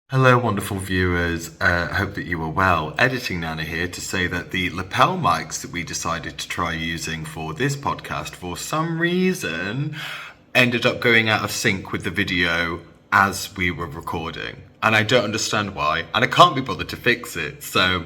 Hello, wonderful viewers. Hope that you are well. Editing Nana here to say that the lapel mics that we decided to try using for this podcast, for some reason, ended up going out of sync with the video as we were recording. And I don't understand why, and I can't be bothered to fix it. So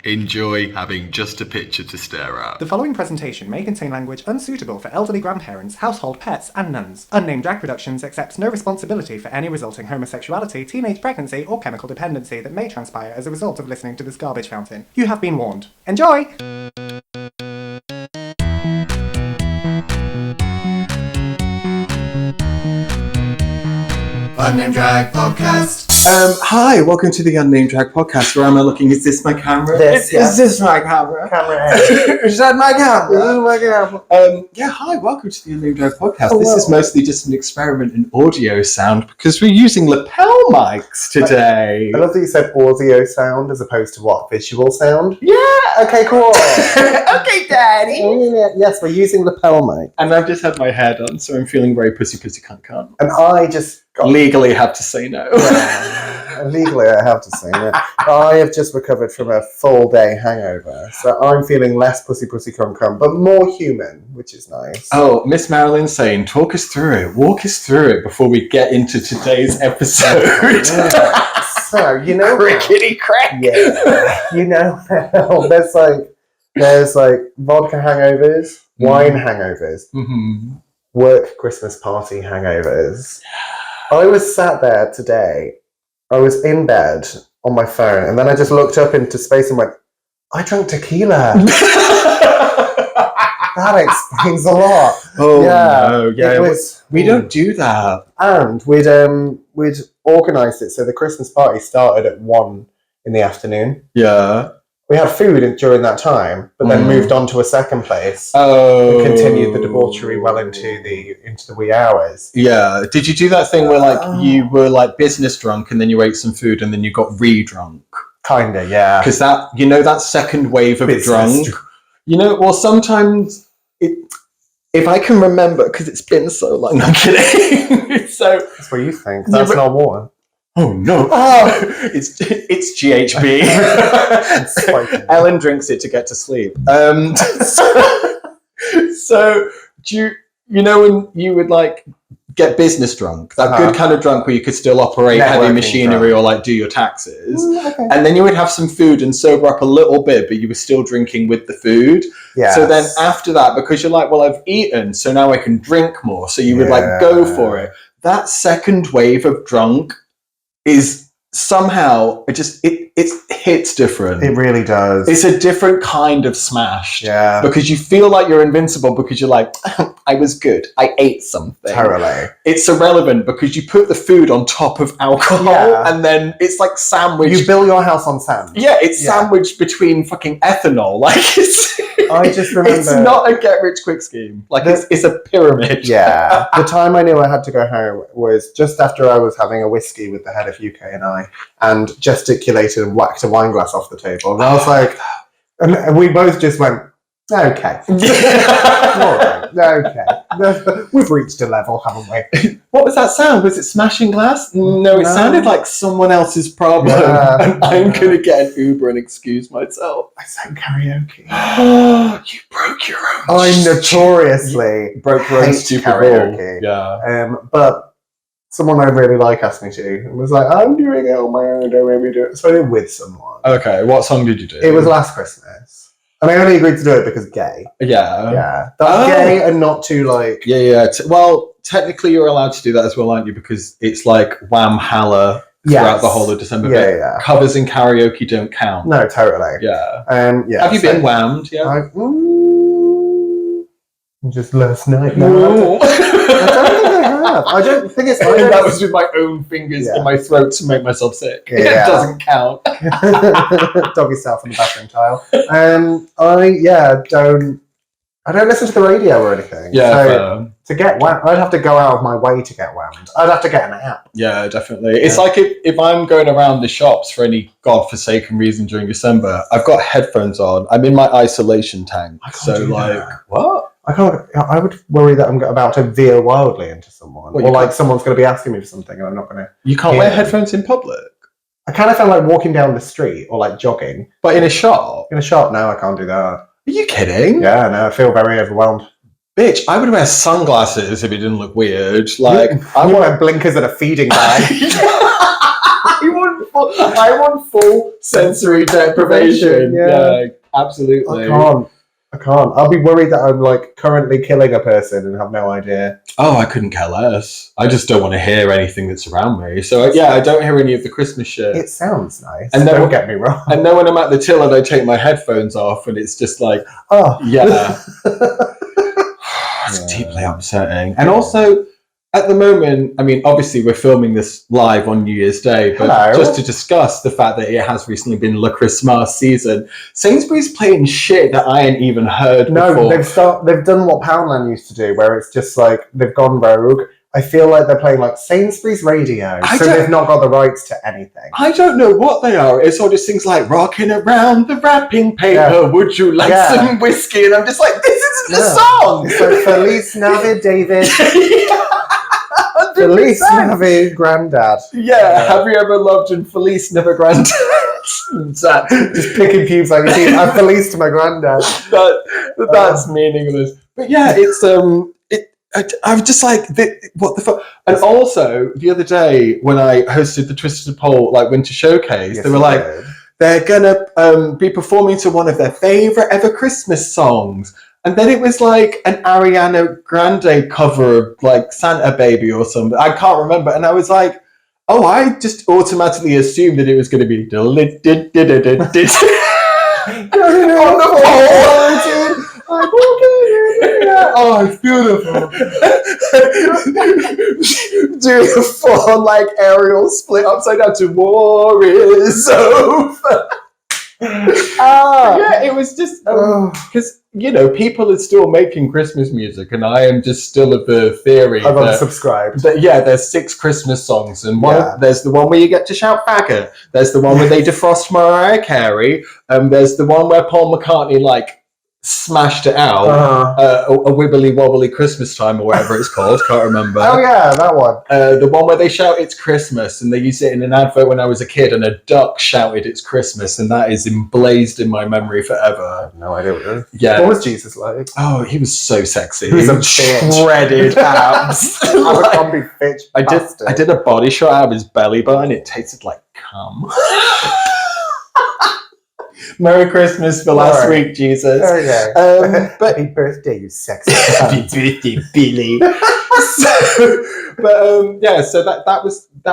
enjoy having just a picture to stare at. The following presentation may contain language unsuitable for elderly grandparents, household pets, and nuns. Unnamed Drag Productions accepts no responsibility for any resulting homosexuality, teenage pregnancy, or chemical dependency that may transpire as a result of listening to this garbage fountain. You have been warned. Enjoy! Unnamed Drag Podcast. Hi, welcome to the Unnamed Drag Podcast. Where am I looking? Is this my camera? Is this my camera? Is that my camera? Hi, welcome to the Unnamed Drag Podcast. Hello. This is mostly just an experiment in audio sound because we're using lapel mics today. I love that you said audio sound as opposed to what? Visual sound? Yeah! Okay, cool. Okay, Daddy! Yes, we're using lapel mic. And I've just had my hair done, so I'm feeling very pussy cunt. And I just legally have to say no. Legally, I have to say that. I have just recovered from a full day hangover, so I'm feeling less pussy cunt, but more human, which is nice. Oh, Miss Marilyn saying, talk us through it, walk us through it before we get into today's episode. So, you know, crickety crack. Yeah, you know, there's like vodka hangovers, wine hangovers, work Christmas party hangovers. I was sat there today. I was in bed on my phone, and then I just looked up into space and went, I drank tequila. That explains a lot. Oh, yeah. No. Yeah, we don't do that. And we'd organised it, so the Christmas party started at 1 in the afternoon. Yeah. We had food during that time, but then moved on to a second place. Oh. And continued the debauchery well into the wee hours. Yeah. Did you do that thing where you were business drunk and then you ate some food and then you got re-drunk? Kinda, yeah. Because that second wave of drunk, sometimes if I can remember, because it's been so long, I'm kidding. So that's what you think. That's not water. Oh no! Oh. It's GHB. Ellen drinks it to get to sleep. So do when you would get business drunk, that good kind of drunk where you could still operate heavy machinery drunk. Or do your taxes, okay. And then you would have some food and sober up a little bit, but you were still drinking with the food. Yes. So then after that, because you're like, well, I've eaten, so now I can drink more. So you would go for it. That second wave of drunk is somehow it hits different. It really does. It's a different kind of smashed. Yeah. Because you feel like you're invincible because you're like, I was good. I ate something. Totally. It's irrelevant because you put the food on top of alcohol and then it's like sandwiched. You build your house on sand. Yeah, it's sandwiched between fucking ethanol. I just remember. It's not a get rich quick scheme. It's a pyramid. Yeah. The time I knew I had to go home was just after I was having a whiskey with the head of UK and gesticulated and whacked a wine glass off the table. And I was like, and we both just went, okay. All right, okay. We've reached a level, haven't we? What was that sound? Was it smashing glass? No, it sounded like someone else's problem. And I'm going to get an Uber and excuse myself. I sang karaoke. You broke your own. I notoriously broke your own stupid karaoke. Yeah. But someone I really like asked me to, and was like, I'm doing it on my own, don't make me do it. So I did it with someone. Okay, what song did you do? It was Last Christmas. And I only agreed to do it because gay. Yeah. Yeah. That's gay and not too Yeah. Well, technically you're allowed to do that as well, aren't you? Because it's Wham Halla throughout the whole of December. Yeah. Covers in karaoke don't count. No, totally. Yeah. Yeah. Have you been whammed? Yeah. Just last night. No. I don't think I have. I don't think it's. That was with my own fingers in my throat to make myself sick. Yeah. It doesn't count. Doggy style from the bathroom tile. I don't listen to the radio or anything. Yeah. So to get whammed, I'd have to go out of my way to get whammed. I'd have to get an app. Yeah, definitely. It's like if I'm going around the shops for any godforsaken reason during December, I've got headphones on. I'm in my isolation tank. What? I would worry that I'm about to veer wildly into someone, or like someone's going to be asking me for something, and I'm not going to. You can't wear headphones in public. I kind of feel like walking down the street or like jogging, but in a shop. In a shop, no, I can't do that. Are you kidding? Yeah, no, I feel very overwhelmed. Bitch, I would wear sunglasses if it didn't look weird. Like I want wear blinkers and a feeding bag. I want full sensory deprivation. Yeah, absolutely. I can't. I'll be worried that I'm like currently killing a person and have no idea. Oh, I couldn't care less. I just don't want to hear anything that's around me. So I don't hear any of the Christmas shit. It sounds nice. And then don't get me wrong. And then when I'm at the till and I take my headphones off and it's just like, it's deeply upsetting. And also, at the moment, I mean, obviously we're filming this live on New Year's Day, but just to discuss the fact that it has recently been Le Christmas season, Sainsbury's playing shit that I ain't even heard before. They've done what Poundland used to do, where it's just like, they've gone rogue. I feel like they're playing like Sainsbury's radio, so they've not got the rights to anything. I don't know what they are. It's all just things like rocking around the wrapping paper. Would you like some whiskey? And I'm just like, this isn't the song. It's like Feliz Navidad, David. Feliz Navidad, Grandad. Yeah, have you ever loved and Feliz never Grandad? Just picking pubes like you see. I'm Feliz to my granddad. That's meaningless. But yeah, it's I'm just like, what the fuck? And also, the other day when I hosted the Twisted Pole Winter Showcase, they were like, they're gonna be performing to one of their favorite ever Christmas songs. And then it was like an Ariana Grande cover of like Santa Baby or something. I can't remember. And I was like, oh, I just automatically assumed that it was going to be on the pole. Oh, it's beautiful. Doing a full aerial split upside down to War is Over. Yeah, it was just because people are still making Christmas music, and I am just still of the theory I've unsubscribed. There's 6 Christmas songs, and there's the one where you get to shout faggot. There's the one where they defrost Mariah Carey. There's the one where Paul McCartney smashed it out. A wibbly wobbly Christmas time or whatever it's called. Can't remember. Oh yeah, that one. The one where they shout it's Christmas, and they used it in an advert when I was a kid, and a duck shouted it's Christmas, and that is emblazed in my memory forever. I have no idea what it is. Yeah. What was Jesus like? Oh, he was so sexy. He was a bitch. Shredded abs. Abercrombie bitch. I did a body shot out of his belly button. It tasted like cum. Merry Christmas for last week, Jesus. Okay. But happy birthday, you sexy happy birthday, Billy. So that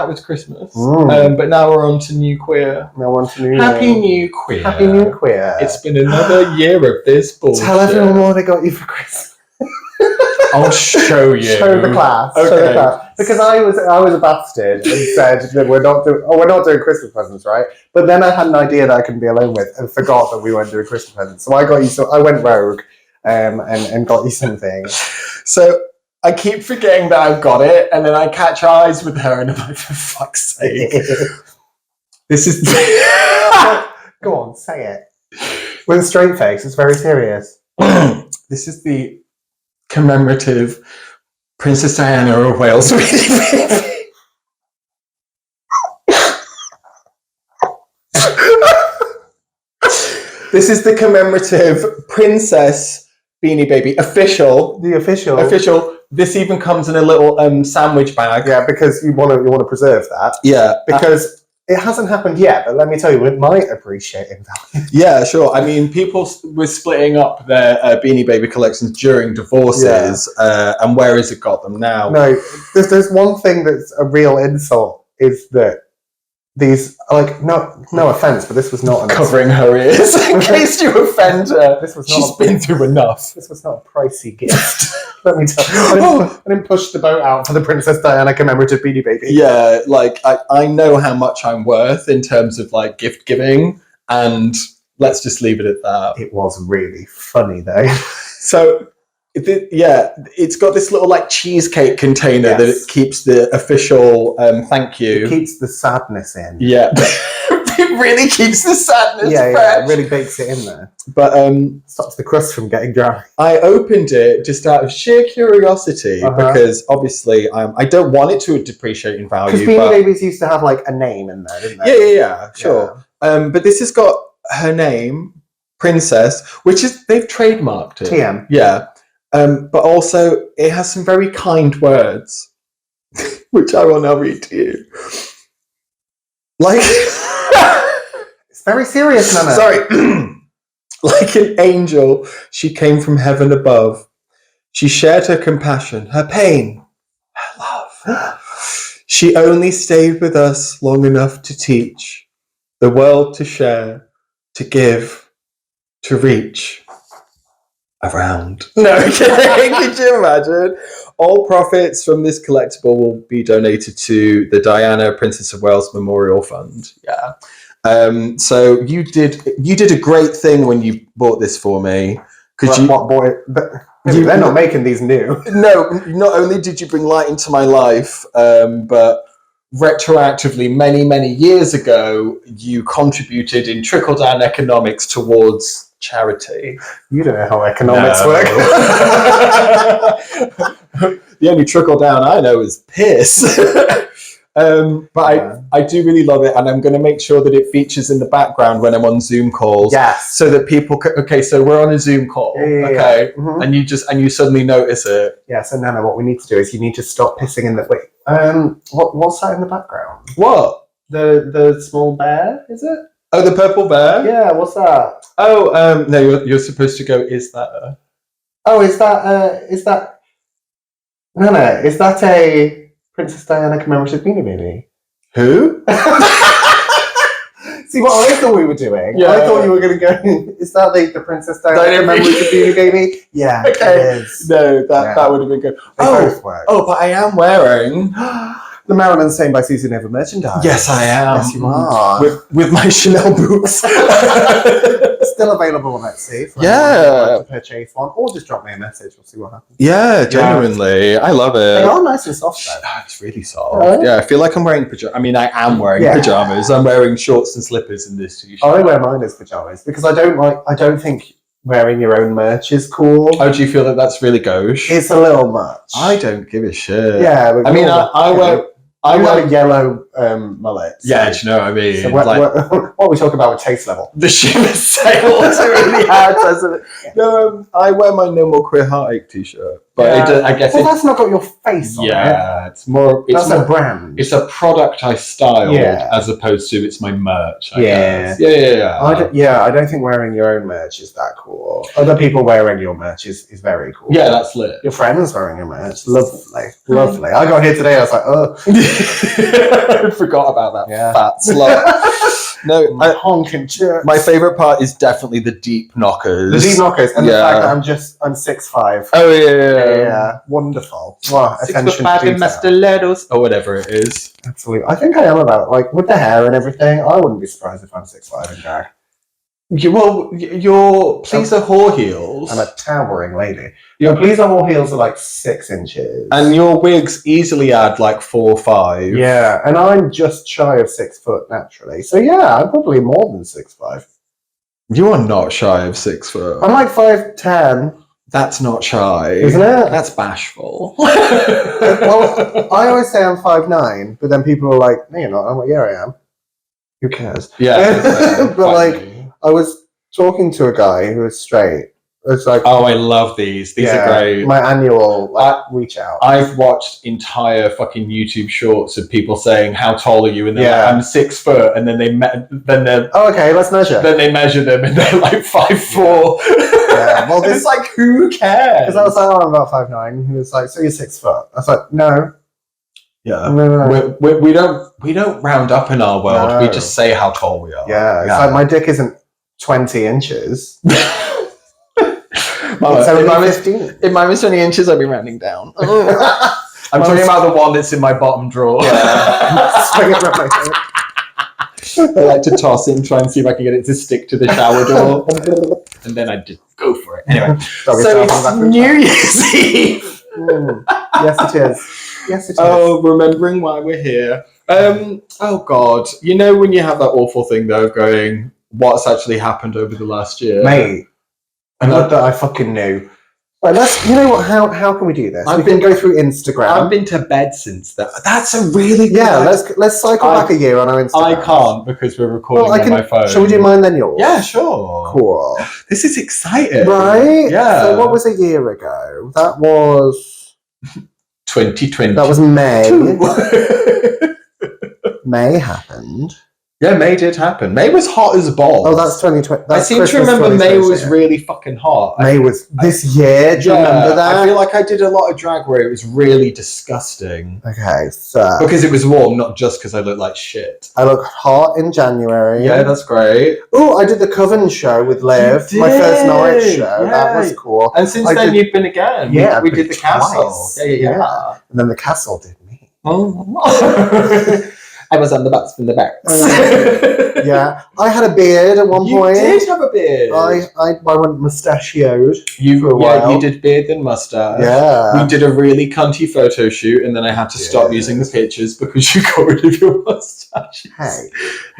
was Christmas. But now we're on to New Queer. Happy New Queer. Happy New Queer. It's been another year of this bullshit. Tell everyone what I got you for Christmas. I'll show you. Show the class. Okay. Show the class. Because I was a bastard and said that we're not doing Christmas presents, right? But then I had an idea that I couldn't be alone with and forgot that we weren't doing Christmas presents. So I got you. I went rogue, and got you something. So I keep forgetting that I've got it, and then I catch eyes with her, and I'm like, for fuck's sake, this is. Go on, say it with a straight face. It's very serious. This is the commemorative Princess Diana of Wales. This is the commemorative Princess Beanie Baby official. The official. This even comes in a little sandwich bag. Yeah, because you want to preserve that. Yeah, because. It hasn't happened yet, but let me tell you, it might appreciate in value. Yeah, sure. I mean, people were splitting up their Beanie Baby collections during divorces, and where has it got them now? No, there's one thing that's a real insult, is that these, no offence, but this was not covering her ears in case you offend her. She's been through enough. This was not a pricey gift. Let me tell you. I didn't push the boat out for the Princess Diana commemorative Beanie Baby. Yeah, I know how much I'm worth in terms of gift giving, and let's just leave it at that. It was really funny though. So. It's got this little cheesecake container that it keeps the official thank you. It keeps the sadness in. Yeah. it really keeps the sadness Yeah, fresh. it really bakes it in there. But Stops the crust from getting dry. I opened it just out of sheer curiosity because obviously I don't want it to depreciate in value. Because Beanie Babies used to have like a name in there, didn't they? Yeah, sure. But this has got her name, Princess, which is they've trademarked it. TM. Yeah. But also it has some very kind words, which I will now read to you. Like It's very serious, Nana. Sorry. Like an angel, she came from heaven above. She shared her compassion, her pain, her love. She only stayed with us long enough to teach, the world to share, to give, to reach. Around. No kidding. Could you imagine? All profits from this collectible will be donated to the Diana, Princess of Wales Memorial Fund. Yeah. So you did a great thing when you bought this for me. What boy? They're not making these new. No, not only did you bring light into my life, but retroactively, many years ago, you contributed in trickle-down economics towards charity. You don't know how economics work. The only trickle-down I know is piss. But I do really love it, and I'm going to make sure that it features in the background when I'm on Zoom calls. Yes. So that people okay, so we're on a Zoom call. Okay. Mm-hmm. And you suddenly notice it. Yeah, so Nana, what we need to do is you need to stop pissing in the what's that in the background? What? The small bear, is it? Oh, the purple bear? Yeah, what's that? Oh, no, you're supposed to go, is that a... Oh, is that Nana, is that a Princess Diana commemorative Beanie Baby? Who? See, what I thought we were doing? Yeah. I thought you were going to go, is that the Princess Diana commemorative Beanie Baby? Yeah, Okay. it is. No, that would have been good. They both work. Oh, but I am wearing... The Marilyn Stain by Susie Nova merchandise. Yes, I am. Yes, you are. With my Chanel boots. Still available on Etsy. For Yeah. anyone who'd like to purchase one, or just drop me a message. We'll see what happens. Yeah, genuinely. I love it. They are nice and soft though. Oh, it's really soft. Yeah, I feel like I'm wearing pajamas. I mean, I am wearing pajamas. I'm wearing shorts and slippers in this t-shirt. I wear mine as pajamas because I don't think wearing your own merch is cool. Oh, do you feel that that's really gauche? It's a little much. I don't give a shit. Yeah. I mean, I wear a yellow mullet. Yeah, do you know what I mean? So what we talk about with taste level. The ship has sailed really hard, doesn't it? No, I wear my No More Queer Heartache t-shirt, but I guess that's not got your face on it. Yeah, it's more. That's a brand. It's a product I styled as opposed to it's my merch. I guess. Yeah. I don't think wearing your own merch is that cool. Other people wearing your merch is very cool. Yeah, that's lit. Your friends wearing your merch, lovely. I got here today. I was like, oh, I forgot about that fat slut. No, honking church. My favorite part is definitely the deep knockers. The deep knockers, and the fact that I'm 6'5". Oh yeah. Wonderful. Wow, 6'5" in my stilettos, or whatever it is. Absolutely. I think I am about with the hair and everything. I wouldn't be surprised if I'm 6'5" and drag. Well, your pleaser whore heels. I'm a towering lady. Your pleaser whore heels are like 6 inches. And your wigs easily add like 4 or 5. Yeah, and I'm just shy of 6 foot naturally. So yeah, I'm probably more than 6'5". You are not shy of 6 foot. I'm like 5'10". That's not shy. Isn't it? That's bashful. Well, I always say I'm 5'9", but then people are like, no, you're not. I'm like, yeah, I am. Who cares? Yeah. But I was talking to a guy who was straight. It's like, oh, I love these. These are great. My annual reach out. I've watched entire fucking YouTube shorts of people saying, "How tall are you?" And they're like, "I'm 6 foot," and then oh, okay, let's measure. Then they measure them, and they're like 5'4". Yeah, well, it's like, who cares? Because I was like, oh, I'm about 5'9". He was like, so you're 6 foot? I was like, no. Yeah, no. We don't round up in our world. No. We just say how tall we are. Yeah, it's like my dick isn't 20 inches. Mama, it's only 15. If mine was 20 inches, I'd be rounding down. I'm talking about the one that's in my bottom drawer. Yeah. Swing it around my head. I like to toss it and try and see if I can get it to stick to the shower door. And then I just go for it. Anyway, so it's New Year's Eve. Yes, it is. Yes, it is. Oh, remembering why we're here. Oh God, you know when you have that awful thing though of going, what's actually happened over the last year, mate? And Not that I fucking knew. Right, you know what? How can we do this? We can go through Instagram. I've been to bed since that. That's a really good idea. Let's cycle back a year on our Instagram. I can't because we're recording on my phone. Shall we do mine then yours? Yeah, sure. Cool. This is exciting. Right? Yeah. So what was a year ago? That was 2020. That was May. May happened. Yeah, May did happen. May was hot as balls. Oh, that's 2020. I seem to remember May was really fucking hot. May was this year. Do you remember that? I feel like I did a lot of drag where it was really disgusting. Okay, so because it was warm, not just because I looked like shit. I looked hot in January. Yeah, that's great. Oh, I did the Coven show with Liv. My first Norwich show. Yeah. That was cool. And since then, you've been again. Yeah, we did the castle. Twice. Yeah. And then the castle did me. Oh. I was on the bus from the back. Yeah, I had a beard at one point. You did have a beard. I went mustachioed for a while. Yeah, you did beard and mustache. Yeah. We did a really cunty photo shoot, and then I had to stop using the pictures because you got rid of your mustache. Hey.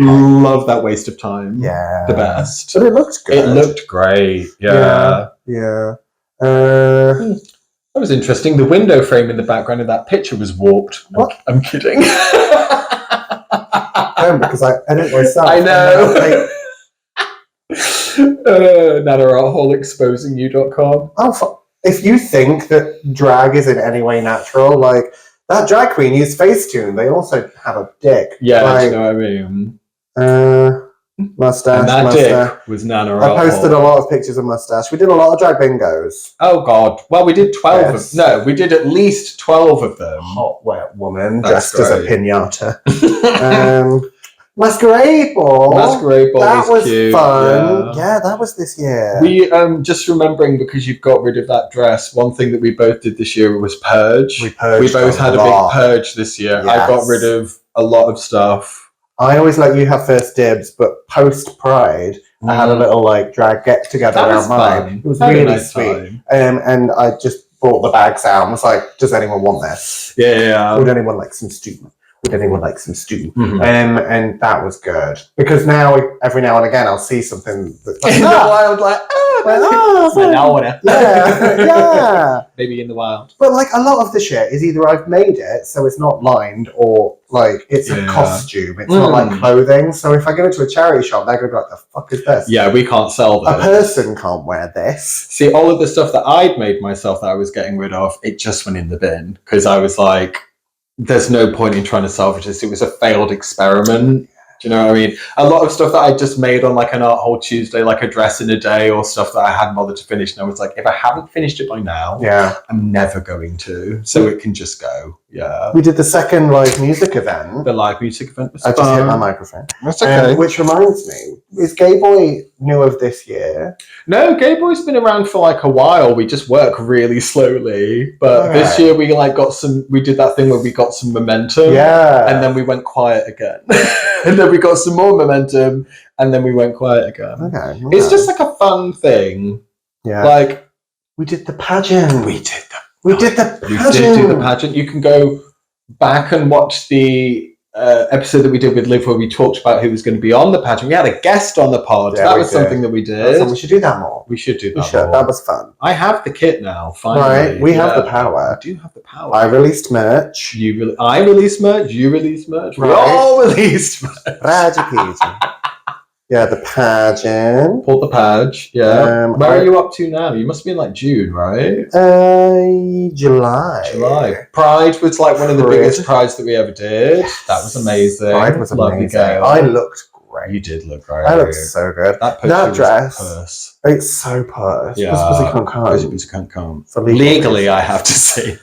Love that waste of time. Yeah. The best. But it looked good. It looked great. Yeah. Yeah. That was interesting. The window frame in the background of that picture was warped. What? I'm kidding. Because I edit myself. I know. NanaRartHole Oh, if you think that drag is in any way natural, like that drag queen used Facetune, they also have a dick. Yeah, like, you know what I mean? Mustache. And that mustache. dick was Nana Rarthle. I posted a lot of pictures of mustache. We did a lot of drag bingos. Oh God! Well, we did 12. Yes. We did at least 12 of them. Hot wet woman That's dressed as a pinata. Masquerade ball. Masquerade ball. That was cute. fun. Yeah, that was this year. We just remembering because you've got rid of that dress. One thing that we both did this year was purge. We purged. We both had a big purge this year. Yes. I got rid of a lot of stuff. I always let you have first dibs, but post Pride, I had a little like drag get together around mine. It was really nice sweet. And I just brought the bags out and was like, "Does anyone want this? Yeah. Would anyone like some stew? Would anyone like some stew?" Mm-hmm. And that was good because now every now and again I'll see something that's like, in the wild, like, yeah. Maybe in the wild. But like a lot of the shit is either I've made it so it's not lined or like it's a costume. It's not like clothing. So if I go into a charity shop, they're gonna be like, "The fuck is this?" Yeah, we can't sell this. A person can't wear this. See, all of the stuff that I'd made myself that I was getting rid of, it just went in the bin because I was like, there's no point in trying to salvage this. It was a failed experiment. Do you know what I mean? A lot of stuff that I just made on like an Art Hole Tuesday, like a dress in a day or stuff that I hadn't bothered to finish. And I was like, if I haven't finished it by now, I'm never going to. So it can just go. Yeah. We did the second live music event. The live music event was I just hit my microphone. That's okay. Which reminds me, is Gay Boy new of this year? No, Gay Boy's been around for like a while. We just work really slowly. But this year we like we did that thing where we got some momentum. Yeah. And then we went quiet again. And then we got some more momentum and then we went quiet again. Okay. It's just like a fun thing. Yeah. Like we did the pageant. We did pageant. do the pageant. You can go back and watch the episode that we did with Liv where we talked about who was going to be on the pageant. We had a guest on the pod. Yeah, that was something that we did. We should do that more. We should do that more. That was fun. I have the kit now, finally. Right, we have the power. I do have the power. I released merch. I released merch. You released merch. Right. We all released merch. Yeah, the pageant. Pulled the page. Yeah. Where are you up to now? You must be in like June, right? July. Pride was like one of the biggest prides that we ever did. Yes. That was amazing. Pride was lovely. Amazing. I looked great. You did look great. I looked so good. That dress. Purse. It's so purse. Yeah. Pussy can't come. Pussy can't come. Legally, I have to say.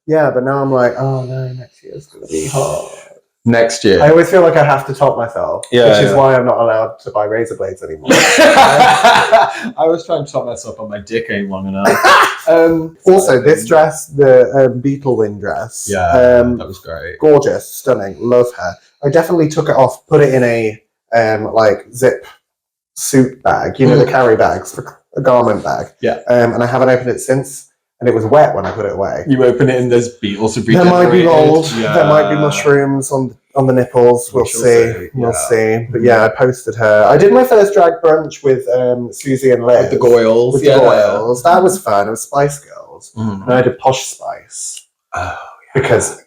Yeah, but now I'm like, oh no, next year's gonna be hard. Next year. I always feel like I have to top myself, which is why I'm not allowed to buy razor blades anymore. I was trying to top myself, but my dick ain't long enough. Also, this dress, the Beetle Wing dress, that was great. Gorgeous, stunning, love her. I definitely took it off, put it in a like zip suit bag, the carry bags for a garment bag. Yeah. And I haven't opened it since. and it was wet when I put it away. You open it and there's beetles have There might be regenerated. mold. Yeah. There might be mushrooms on the nipples. We'll see. We'll see. But yeah, I posted her. I did my first drag brunch with Susie and Liz. With the Goyles. With the Goyles. That was fun. It was Spice Girls. Mm. And I did Posh Spice. Oh, because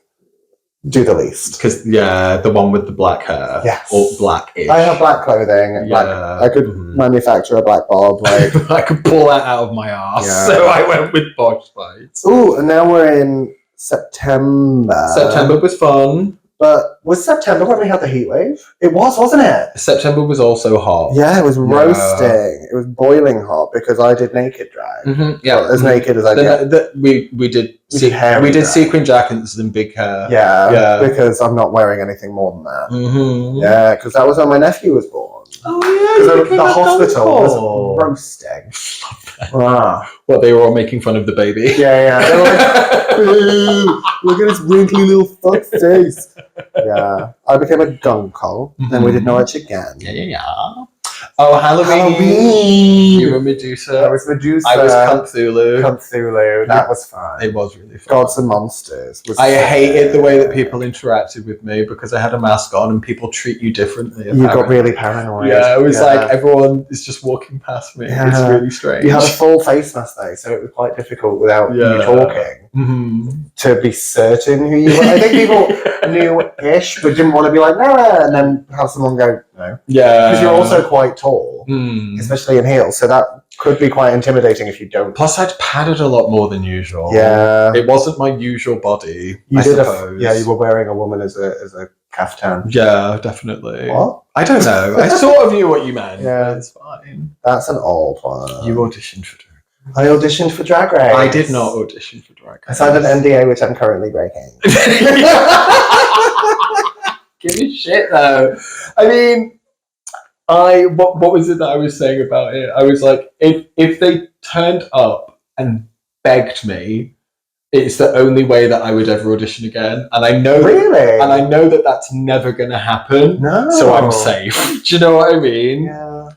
do the least. Because the one with the black hair. Yes. Or blackish. I have black clothing. Black, I could manufacture a black bob. Like I could pull that out of my ass. Yeah. So I went with Posh Spice. Ooh, and now we're in September. September was fun. But was September when we had the heat wave? It was, wasn't it? September was also hot. Yeah, it was roasting. It was boiling hot because I did naked drag. Mm-hmm. Yeah, well, as naked as I did. We did sequin jackets and big hair. Yeah, because I'm not wearing anything more than that. Mm-hmm. Yeah, because that was when my nephew was born. Oh yeah, because the hospital was roasting. Well, they were all making fun of the baby. Yeah. They were like, "Ooh, look at his wrinkly little fuck face." Yeah, I became a gunkel, and we did Norwich again. Yeah. Oh, Halloween! You were Medusa. I was Medusa. I was Cthulhu. Cthulhu. That was fun. It was really fun. Gods and Monsters. I hated the way that people interacted with me because I had a mask on and people treat you differently. You got really paranoid. Yeah, it was like everyone is just walking past me. Yeah. It's really strange. You had a full face mask though, so it was quite difficult without you talking to be certain who you were. I think people knew-ish, but didn't want to be like, no, and then have someone go, no. Yeah. Because you're also quite tall, especially in heels, so that could be quite intimidating if you don't. Plus, I'd padded a lot more than usual. Yeah. It wasn't my usual body, I suppose. You were wearing a woman as a caftan. Yeah, definitely. What? I don't know. I sort of knew what you meant. Yeah. It's fine. That's an old one. You auditioned for Drag Race. I auditioned for Drag Race. I did not audition for Drag Race. I signed an NDA, which I'm currently breaking. Give me shit, though. I mean, what was it that I was saying about it? I was like, if they turned up and begged me, it's the only way that I would ever audition again. And I know that that's never going to happen. No. So I'm safe. Do you know what I mean? Yeah.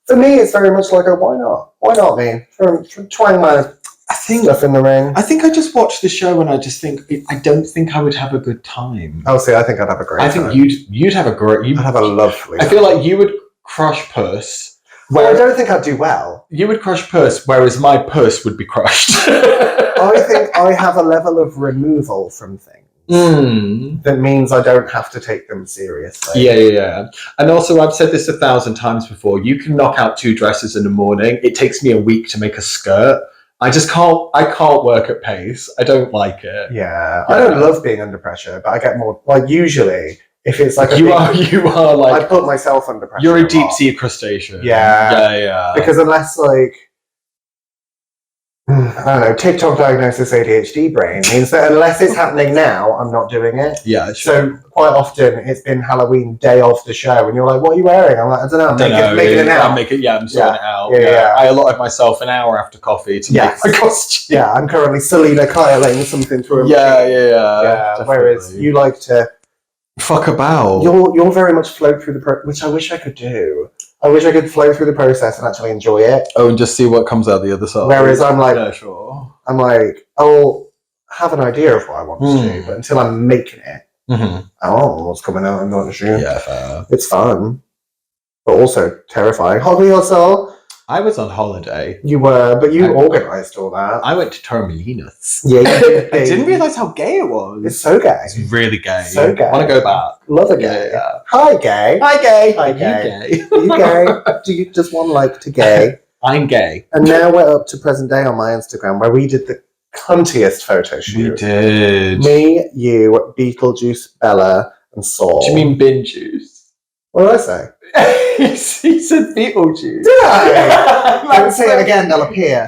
For me, it's very much like a why not? Why not me? From trying my stuff in the ring. I think I just watched the show and I just think I don't think I would have a good time. Oh, see, I think I'd have a great time. I think you'd have a great. I'd have a lovely. I feel like you would crush Puss. Well, I don't think I'd do well. You would crush Puss, whereas my Puss would be crushed. I think I have a level of removal from things. That means I don't have to take them seriously. Yeah. And also, I've said this 1,000 times before. You can knock out 2 dresses in the morning. It takes me a week to make a skirt. I can't work at pace. I don't like it. Yeah. I don't love being under pressure, but I get more, like, usually, if it's like you are like, I put myself under pressure. You're a deep sea crustacean. Yeah. Because unless, like, I don't know, TikTok diagnosis ADHD brain means that unless it's happening now, I'm not doing it. Yeah, sure. So quite often it's been Halloween day of the show, and you're like, "What are you wearing?" I'm like, "I don't know. I'm making it now." I'm sorting it out. Yeah. I allotted myself an hour after coffee to make my costume. Yeah, I'm currently Selena Kyling something through a Yeah. Whereas you like to fuck about. You're very much float through the process, which I wish I could do. I wish I could flow through the process and actually enjoy it. Oh, and just see what comes out the other side. Whereas I'm like, yeah, sure. I'm like, I'll have an idea of what I want to do, but until I'm making it, what's coming out, I'm not sure. Yeah, fair. It's fun, but also terrifying. Hobby yourself. I was on holiday. You were, but you organised all that. I went to Torremolinos. Yeah, you did. I didn't realise how gay it was. It's so gay. It's really gay. So gay. I want to go back. Love a gay. Yeah. Hi, gay. Hi, gay. Hi, Are gay. you gay? Are you gay? Do you just want like to gay? I'm gay. And now we're up to present day on my Instagram, where we did the cuntiest photo shoot. We did. Me, you, Beetlejuice, Bella, and Saul. Do you mean bin juice? What did I say? He said Beetlejuice. Did I? Don't say it again, they'll appear.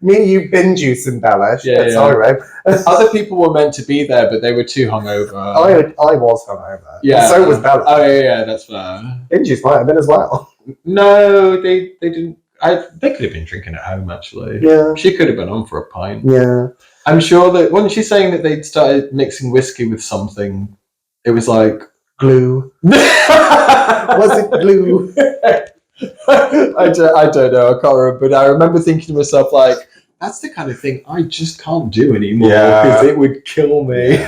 Me, you, bin juice, and Bella. Sorry, Rob. Other people were meant to be there, but they were too hungover. I was hungover. Yeah. And so was Bella. Oh, yeah, that's fair. Bin juice might have been as well. No, they didn't. They could have been drinking at home, actually. Yeah. She could have been on for a pint. Yeah. I'm sure that, wasn't she saying that they'd started mixing whiskey with something? It was like... Glue. Was it glue? I don't know. I can't remember. But I remember thinking to myself, like, that's the kind of thing I just can't do anymore because it would kill me.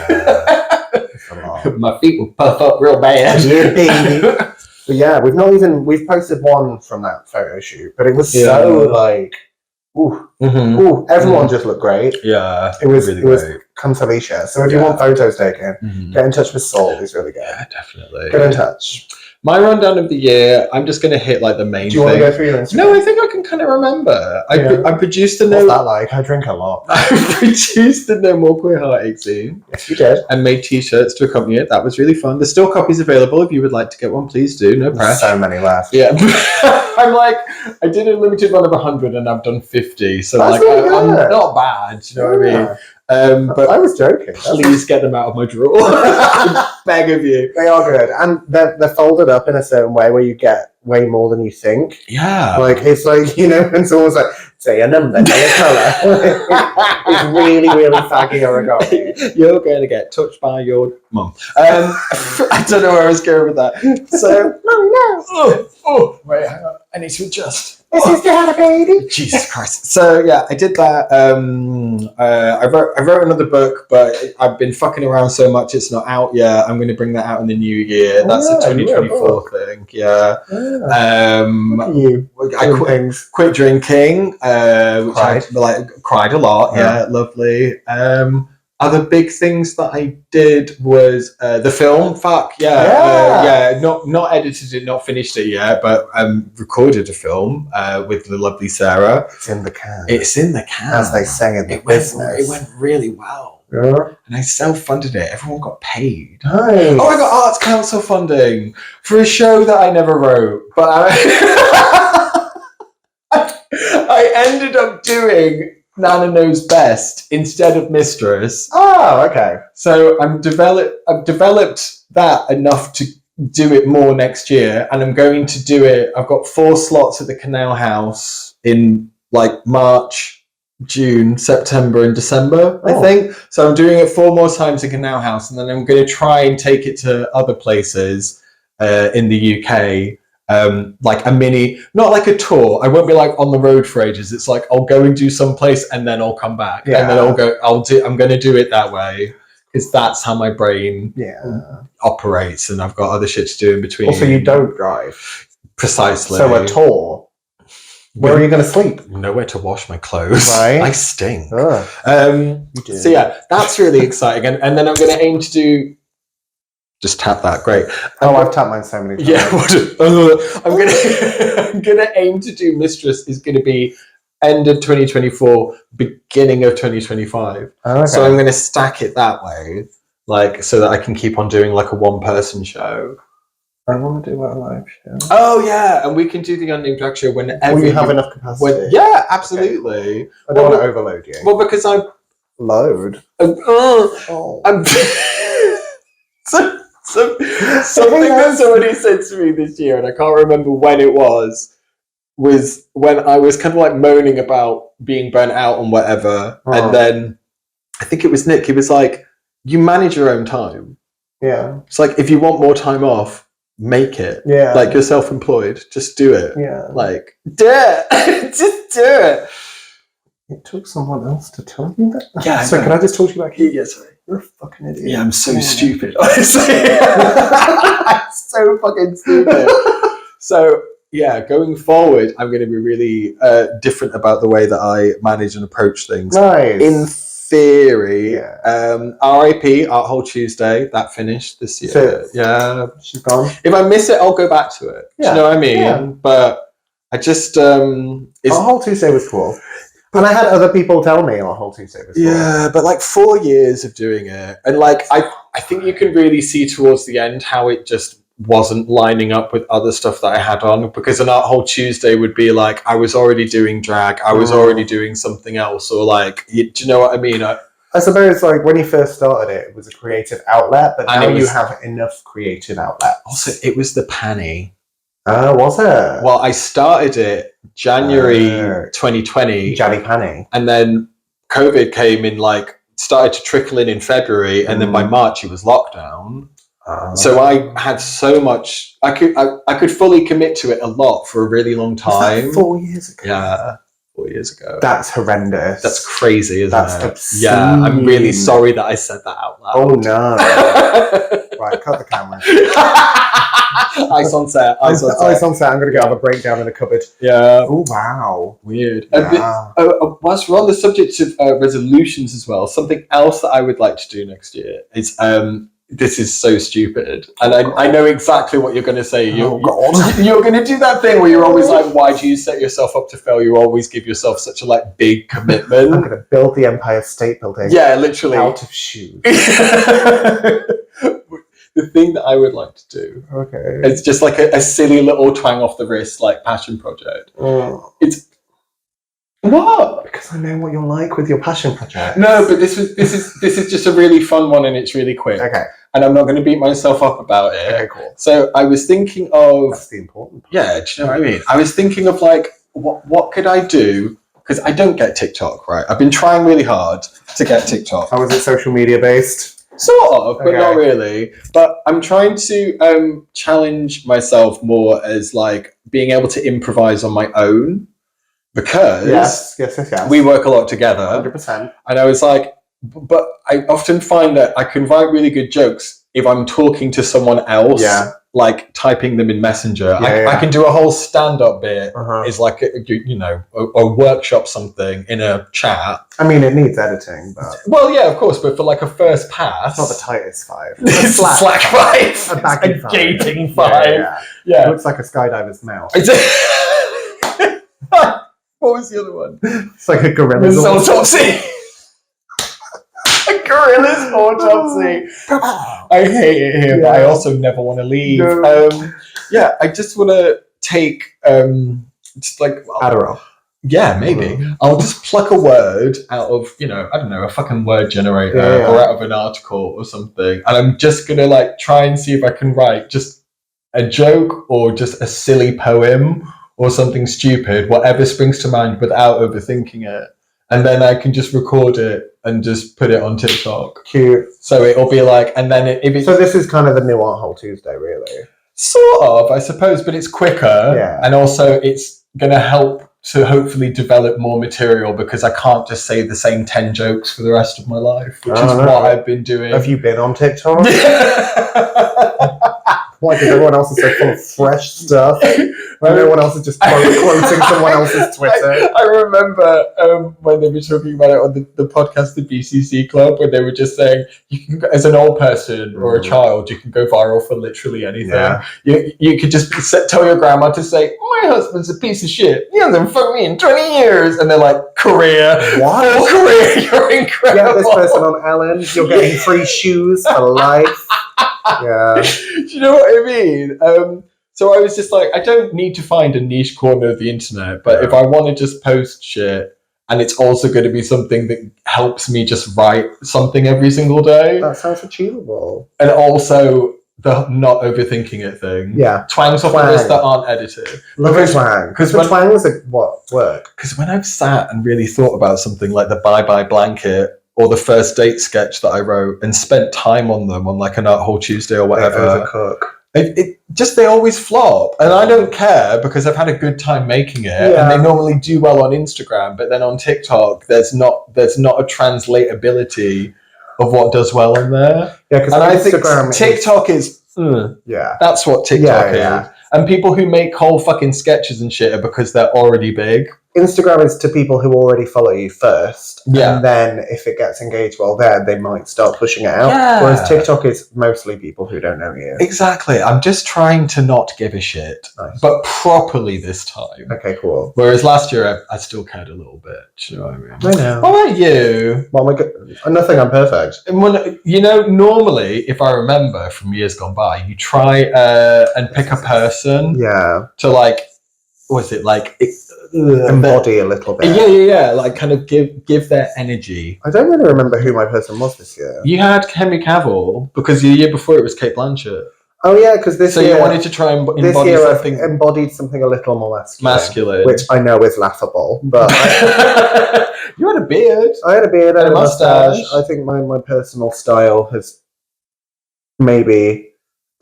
My feet would puff up real bad. But yeah, we've posted one from that photo shoot, but it was so like, everyone just looked great. Yeah, it was great. Come Felicia. So if you want photos taken, get in touch with Saul. He's really good. Yeah, definitely. Get in touch. My rundown of the year, I'm just going to hit like the main thing. Do you want to go through your Instagram? No, I think I can kind of remember. I produced the What's that like? I drink a lot. I produced the No More Queer Heartache zine. Yes, you did. And made t-shirts to accompany it. That was really fun. There's still copies available if you would like to get one. Please do. No pressure. So many left. Yeah. I'm like, I did a limited run of 100 and I've done 50. So that's like, really I'm not bad. Do you know what I mean? But I was joking. Please get them out of my drawer. I beg of you. They are good, and they're folded up in a certain way where you get way more than you think. Yeah, like it's like, you know, when someone's like, say a number, say a colour. It's really, really faggy origami. You're going to get touched by your mum. I don't know where I was going with that. So, no. Wait, hang on. I need to adjust. This is the baby. Jesus Christ. So yeah, I did that. I wrote another book, but I've been fucking around so much it's not out yet. I'm going to bring that out in the new year. That's a 2024 thing. Yeah. I quit drinking. Which I cried a lot. Yeah, lovely. Other big things that I did was the film. Not edited it, not finished it yet, but recorded a film with the lovely Sarah. It's in the can. It's in the can, as they say in the business. It went really well. Yeah. And I self-funded it. Everyone got paid. Nice. Oh, I got Arts Council funding for a show that I never wrote, but I ended up doing Nana Knows Best instead of Mistress. Oh, okay. So I've developed that enough to do it more next year, and I'm going to do it. I've got 4 slots at the Canal House in like March, June, September, and December, I think. So I'm doing it 4 more times at Canal House, and then I'm going to try and take it to other places in the UK. Like a mini, not like a tour. I won't be like on the road for ages. It's like I'll go and do some place and then I'll come back, and then I'm going to do it that way because that's how my brain operates, and I've got other shit to do in between. Also, you don't drive. Precisely. So a tour. Where are you going to sleep? Nowhere to wash my clothes. Right. I stink. So yeah, that's really exciting, and then I'm going to aim to do. Just tap that, great. I've tapped mine so many times. Yeah, I'm gonna aim to do Mistress is gonna be end of 2024, beginning of 2025. Okay. So I'm gonna stack it that way, like so that I can keep on doing like a 1-person show. I want to do a live show. Oh yeah, and we can do the Unnamed drag show whenever you have enough capacity. Yeah, absolutely. Okay. I don't want to overload you. Well, because I'm load. I'm something that somebody said to me this year, and I can't remember when it was when I was kind of like moaning about being burnt out and whatever, and then I think it was Nick. He was like, "You manage your own time. Yeah, it's like if you want more time off, make it. Yeah, like you're self-employed, just do it. Yeah, like do it, just do it." It took someone else to tell you that. Yeah. So can I just talk to you about Keith? Yeah, sorry. You're a fucking idiot. Yeah, I'm so stupid. Honestly, I'm so fucking stupid. So yeah, going forward, I'm going to be really different about the way that I manage and approach things. Nice. In theory, RIP Art Hole Tuesday, that finished this year. So, yeah, she's gone. If I miss it, I'll go back to it. Yeah. Do you know what I mean? Yeah. But I just Art Hole Tuesday was cool. And I had other people tell me Art Hole Tuesday was cool. Yeah, but like 4 years of doing it, and like I think you can really see towards the end how it just wasn't lining up with other stuff that I had on, because an Art Hole Tuesday would be like I was already doing drag, I was already doing something else, or like, do you know what I mean? I suppose like when you first started it was a creative outlet, but now you have enough creative outlets. Also, it was the panny. Oh, was it? Well, I started it January 2020. Jaddy Panny. And then COVID came in, like, started to trickle in February, and then by March it was lockdown. So I had so much. I could fully commit to it a lot for a really long time. Was that 4 years ago? Yeah, 4 years ago. That's horrendous. That's crazy, isn't That's it? obscene. Yeah, I'm really sorry that I said that out loud. Oh no! Right, cut the camera. Ice on set. Ice on set. I'm going to go have a breakdown in the cupboard. Yeah. Oh wow. Weird. Yeah. Whilst we're on the subject of resolutions as well, something else that I would like to do next year is this is so stupid, and I know exactly what you're going to say. You're going to do that thing where you're always like, why do you set yourself up to fail? You always give yourself such a big commitment. I'm going to build the Empire State Building. Yeah, literally. Out of shoes. The thing that I would like to do, it's just like a silly little twang off the wrist, passion project. It's what? Because I know what you're like with your passion project. No, but this is just a really fun one, and it's really quick. Okay. And I'm not going to beat myself up about it. Okay, cool. So I was thinking of. That's the important part. Yeah, do you know what I mean? I was thinking of what could I do? Because I don't get TikTok, right? I've been trying really hard to get TikTok. How is it social media based? Sort of, but not really. But I'm trying to challenge myself more as being able to improvise on my own, because yes. we work a lot together. 100%. And I was like, but I often find that I can write really good jokes if I'm talking to someone else. Yeah. Typing them in Messenger. Yeah, I can do a whole stand-up bit. It's like a workshop something in a chat. I mean, it needs editing, but well, yeah, of course. But for a first pass, it's not the tightest 5. It's a slack 5. A baggy 5. Gaping 5. Yeah. It looks like a skydiver's mouth. What was the other one? It's like a gorilla's autopsy. A gorilla's autopsy. I hate it here, but I also never want to leave. No. I just want to take Adderall. Yeah, maybe. I'll just pluck a word out of, I don't know, a fucking word generator or out of an article or something. And I'm just going to try and see if I can write just a joke or just a silly poem or something stupid, whatever springs to mind without overthinking it. And then I can just record it and just put it on TikTok. Cute. So it'll be and then if it's... So this is kind of the new Art Hole Tuesday, really? Sort of, I suppose, but it's quicker. Yeah. And also it's going to help to hopefully develop more material, because I can't just say the same 10 jokes for the rest of my life, which is what I've been doing. Have you been on TikTok? Why? Because everyone else is so full of fresh stuff. Everyone else is just quoting someone else's Twitter. I remember when they were talking about it on the podcast, the BCC Club, when they were just saying, you can, as an old person or a child, you can go viral for literally anything. Yeah. You could just tell your grandma to say, my husband's a piece of shit. He hasn't fucked me in 20 years. And they're like, career. What? Full career. You're incredible. Get this person on Ellen. You're getting free shoes for life. Yeah. Do you know what I mean? So I was just I don't need to find a niche corner of the internet, but if I want to just post shit, and it's also going to be something that helps me just write something every single day. That sounds achievable. And also the not overthinking it thing. Yeah. Twangs off the list that aren't edited. Love a twang. Because the twangs are what work. Because when I've sat and really thought about something like the bye-bye blanket, or the first date sketch that I wrote, and spent time on them on an Art Hole Tuesday or whatever. As a cook. It just, they always flop. And I don't care, because I've had a good time making it. Yeah. And they normally do well on Instagram, but then on TikTok, there's not a translatability of what does well on there. Yeah, because I think TikTok is that's what TikTok is. Yeah. And people who make whole fucking sketches and shit are because they're already big. Instagram is to people who already follow you first. Yeah. And then if it gets engaged well there, they might start pushing it out. Yeah. Whereas TikTok is mostly people who don't know you. Exactly. I'm just trying to not give a shit. Nice. But properly this time. Okay, cool. Whereas last year, I still cared a little bit. Do you know what I mean? I know. What about you? Well, nothing, I'm perfect. And normally, if I remember from years gone by, you try and pick a person. Yeah. To was it embody a little bit. Yeah. Kind of give their energy. I don't really remember who my person was this year. You had Henry Cavill, because the year before it was Kate Blanchett. Oh yeah, because this year... So you wanted to try and embody this year something... I've embodied something a little more masculine. Which I know is laughable, but... You had a beard. I had a beard and a mustache. mustache. I think my personal style has maybe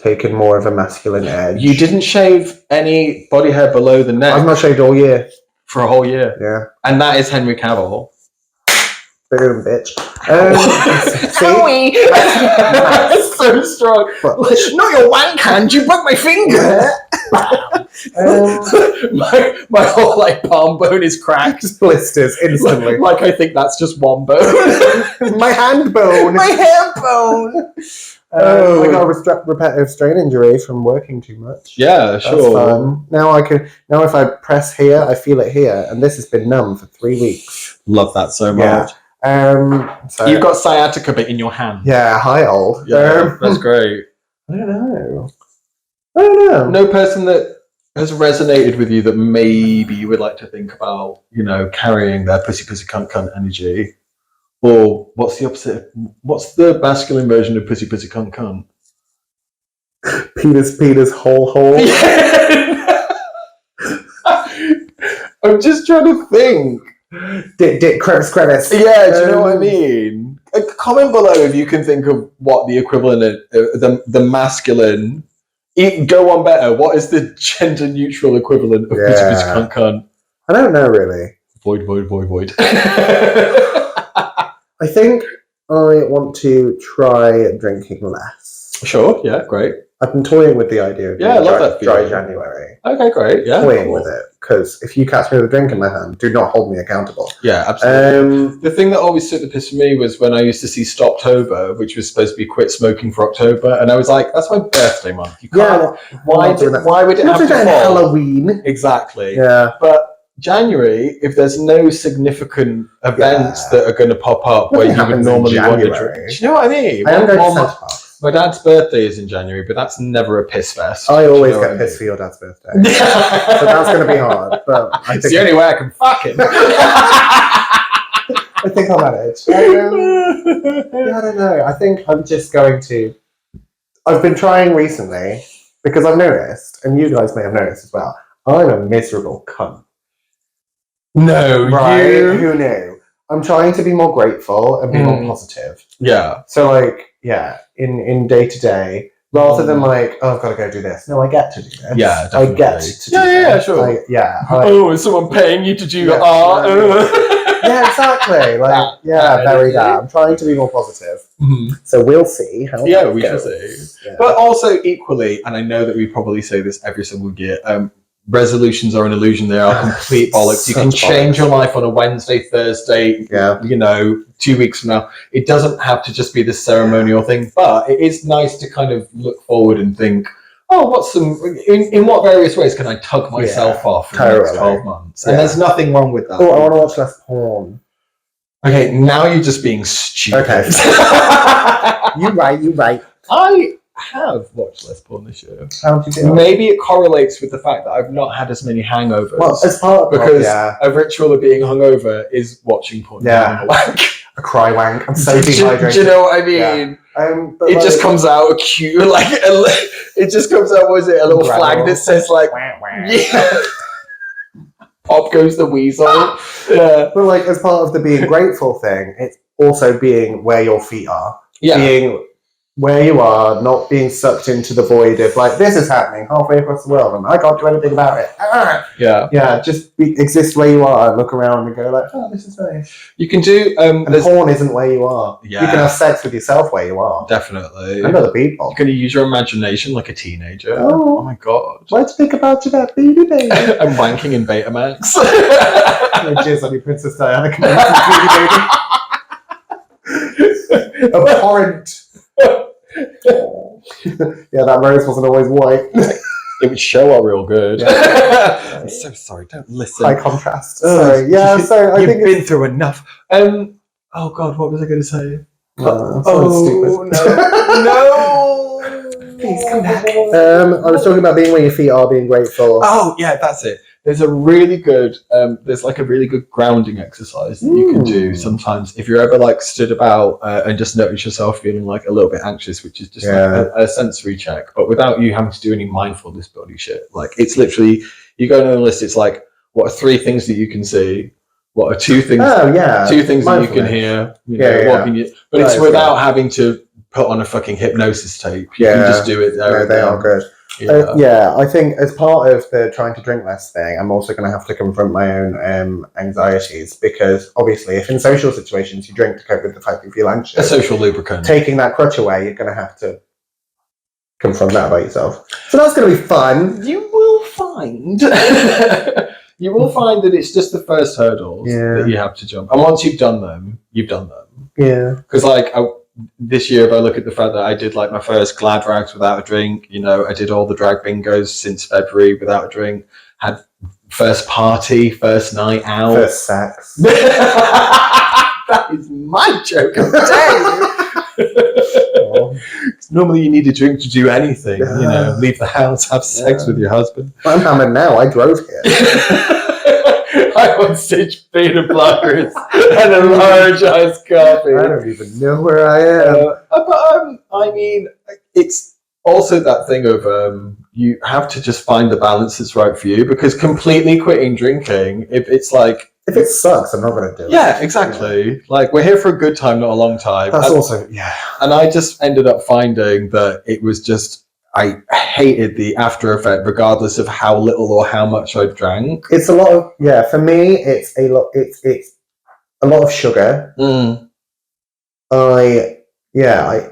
taken more of a masculine edge. You didn't shave any body hair below the neck. I've not shaved all year. For a whole year. Yeah. And that is Henry Cavill. Boom, bitch. See? That's so strong. Not your wank hand, you broke my finger. my whole like palm bone is cracked. Just blisters instantly. Like I think that's just one bone. My hand bone. My hair bone. I got a repetitive strain injury from working too much. Yeah, That's sure. fun. Now if I press here, I feel it here, and this has been numb for 3 weeks. Love that so Yeah. much. So You've got sciatica bit in your hand. yeah, hi old. Yeah, that's great. I don't know. No person that has resonated with you that maybe you would like to think about, carrying their pussy cunt cunt energy. Or what's the opposite? What's the masculine version of pussy cunt cunt? Penis, hole. I'm just trying to think. Dick, crevice. Yeah, do you know what I mean? Comment below if you can think of what the equivalent of the masculine. Go on better. What is the gender neutral equivalent of pussy cunt cunt? I don't know really. Void. I think I want to try drinking less. Sure, yeah, great. I've been toying with the idea of I love that dry feeling. January. Okay, great, yeah. Toying with it, because if you catch me with a drink in my hand, do not hold me accountable. Yeah, absolutely. The thing that always took the piss for me was when I used to see Stoptober, which was supposed to be quit smoking for October, and I was like, that's my birthday month. You can't. Why would it have to fall? Halloween. Exactly. Yeah. But January, if there's no significant events that are going to pop up where you would normally want to drink. Do you know what I mean? I am going to Centre Park. My dad's birthday is in January, but that's never a piss fest. I always get pissed for your dad's birthday. So that's going to be hard. But I think it's the only way I can fuck him. I think I'll manage. I don't know. I think I'm just going to... I've been trying recently, because I've noticed, and you guys may have noticed as well, I'm a miserable cunt. No, right? Who knew? I'm trying to be more grateful and be more positive. Yeah. So in day to day, rather than I've got to go do this. No, I get to do this. Yeah, definitely. I get to do Yeah, this. sure. Is someone paying you to do art? Yeah, exactly. Very that. I'm trying to be more positive. Mm-hmm. So we'll see how we shall see. Yeah. But also equally, and I know that we probably say this every single year, resolutions are an illusion. They are complete bollocks. You can change your life on a Wednesday, Thursday, 2 weeks from now. It doesn't have to just be this ceremonial thing, but it is nice to kind of look forward and think, in what various ways can I tug myself off for the next 12 months? And there's nothing wrong with that. Oh, I want to watch less porn. Okay, now you're just being stupid. Okay. You're right. I have watched less porn this year. How do you feel? Maybe it correlates with the fact that I've not had as many hangovers. Well, as part of because a ritual of being hungover is watching porn. Yeah. A cry wank. I'm so dehydrated. Do you know what I mean? Yeah. It just comes out a cute, it just comes out, what is it, a little flag that says Pop goes the weasel. Yeah. But as part of the being grateful thing, it's also being where your feet are. Yeah. Being where you are, not being sucked into the void of this is happening halfway across the world and I can't do anything about it. Yeah, just exist where you are and look around and go oh, this is nice. You can do and porn isn't where you are. Yeah. You can have sex with yourself where you are. Definitely. And other people. You can use your imagination like a teenager. Oh my god. Let's think about that baby. I'm wanking in Betamax. Jizz on your Princess Diana baby. Abhorrent. Yeah, that rose wasn't always white. It would show up real good. Yeah. I'm so sorry, don't listen. High contrast. Sorry. Yeah, so I think you've been through enough. Oh god, what was I going to say? Stupid. No. Please come back. I was talking about being where your feet are, being grateful. Oh yeah, that's it. There's a really good, grounding exercise that you can do sometimes if you're ever stood about and just notice yourself feeling a little bit anxious, which is just a sensory check, but without you having to do any mindfulness body shit. It's literally, you go down the list, it's what are 3 things that you can see? What are 2 things? 2 things that you can hear. What can you? But it's without having to put on a fucking hypnosis tape. You Yeah. can just do it there. No, they are good. I think as part of the trying to drink less thing, I'm also going to have to confront my own anxieties, because obviously if in social situations you drink to cope with the fact that you feel anxious, a social lubricant. Taking that crutch away, you're going to have to confront that about yourself. So that's going to be fun. You will find you will find that it's just the first hurdles that you have to jump, and once you've done them, you've done them. Yeah. Because this year, if I look at the fact that I did like my first glad rags without a drink, you know, I did all the drag bingos since February without a drink, had first party, first night out, first sex. That is my joke. I'm telling you. Normally you need a drink to do anything, you know, leave the house, have sex with your husband. I'm hammered now. I drove here. I want such peanut butters and a large iced coffee. I don't even know where I am. But I mean, it's also that thing of you have to just find the balance that's right for you, because completely quitting drinking, if it sucks, I'm not going to do it. Yeah, exactly. Yeah. Like, we're here for a good time, not a long time. That's also, yeah. And I just ended up finding that it was just, I hated the after effect, regardless of how little or how much I drank. It's a lot of, for me, it's a lot of sugar.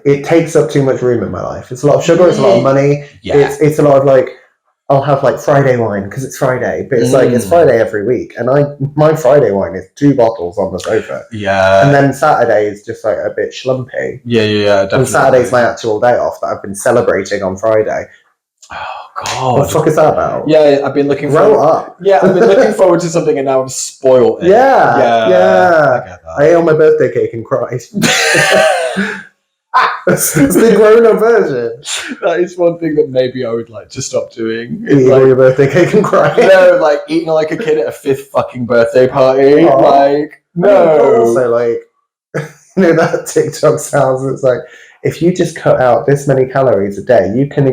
It takes up too much room in my life. It's a lot of sugar, it's a lot of money. Yeah. It's a lot of like, I'll have like Friday wine because it's Friday, but it's like, it's Friday every week. And my Friday wine is 2 bottles on the sofa. Yeah. And then Saturday is just like a bit schlumpy. Yeah, definitely. And Saturday's my actual day off that I've been celebrating on Friday. Oh, God. What the fuck is that about? Yeah, I've been looking Grow up. Yeah, I've been looking forward to something and now I've spoiled it. Yeah. I get that. I ate on my birthday cake and cried. That's the grown-up version. That is one thing that maybe I would like to stop doing. Eating like, your birthday cake and crying. No, like eating like a kid at a 5th fucking birthday party. Aww. Like, no. Also, like, you know that TikTok sounds. It's like, if you just cut out this many calories a day, you can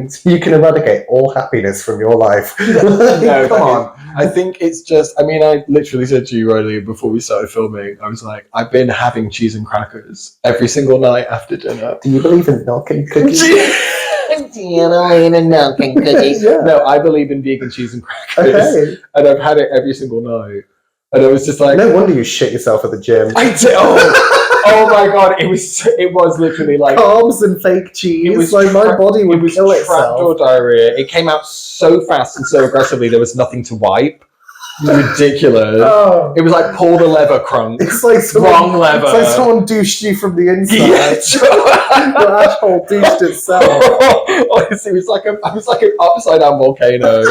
eradicate all happiness from your life. No, come on. I think it's just, I mean, I literally said to you earlier before we started filming, I was like, I've been having cheese and crackers every single night after dinner. Do you believe in milk and cookies? Do you believe in milk and cookies? Yeah. No, I believe in vegan cheese and crackers. Okay. And I've had it every single night. And I was just like... No wonder you shit yourself at the gym. I did. Oh my God, it was literally like... Carbs and fake cheese. It was like my body would kill itself. Trapdoor diarrhea. It came out so fast and so aggressively, there was nothing to wipe. Ridiculous. Oh. It was like pull the lever, crunk. It's like wrong lever. It's like someone douched you from the inside. Yeah. Your asshole douched itself. Honestly, I was like an upside down volcano.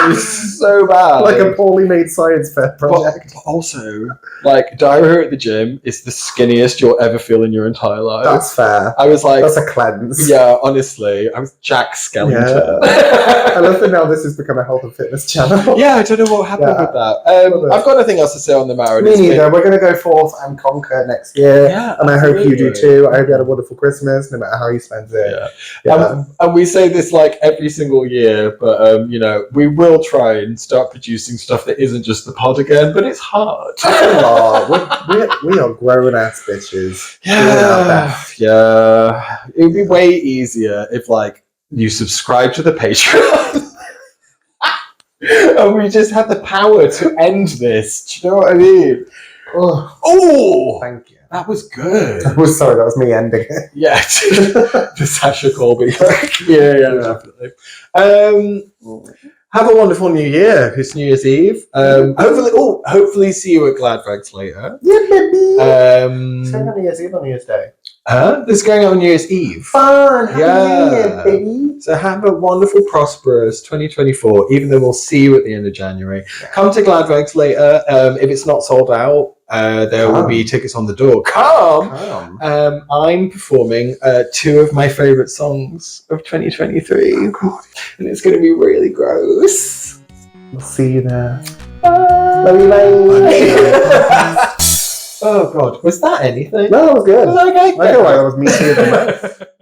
It was so bad. Like a poorly made science fair project. But also, like, diarrhea at the gym is the skinniest you'll ever feel in your entire life. That's fair. I was like... That's a cleanse. Yeah, honestly. I was Jack Skellington. Yeah. I love that now this has become a health and fitness channel. Yeah, I don't know what happened with that. I've got nothing else to say on the matter. Me neither. We're going to go forth and conquer next year. Yeah, and I hope you do too. I hope you had a wonderful Christmas, no matter how you spend it. Yeah. And we say this like every single year, but you know, we will try and start producing stuff that isn't just the pod again, but it's hard. We are grown ass bitches. Yeah. It would be way easier if like you subscribe to the Patreon. And we just had the power to end this. Do you know what I mean? Oh! Thank you. That was good. Sorry, that was me ending it. Yeah. The Sasha Colby. Yeah, definitely. Have a wonderful New Year. It's New Year's Eve. Hopefully see you at Glad Rags later. Yeah, baby. It's going on New Year's Eve on New Year's Day. This is going out on New Year's Eve. Fun! Happy New Year, baby! So have a wonderful, prosperous 2024, even though we'll see you at the end of January. Come to Glad Rags later. If it's not sold out, there will be tickets on the door. Come! I'm performing 2 of my favourite songs of 2023. And it's going to be really gross. We'll see you there. Bye! Love you, bye! Oh God, was that anything? No, that was good. Was that okay? I feel like that was me too.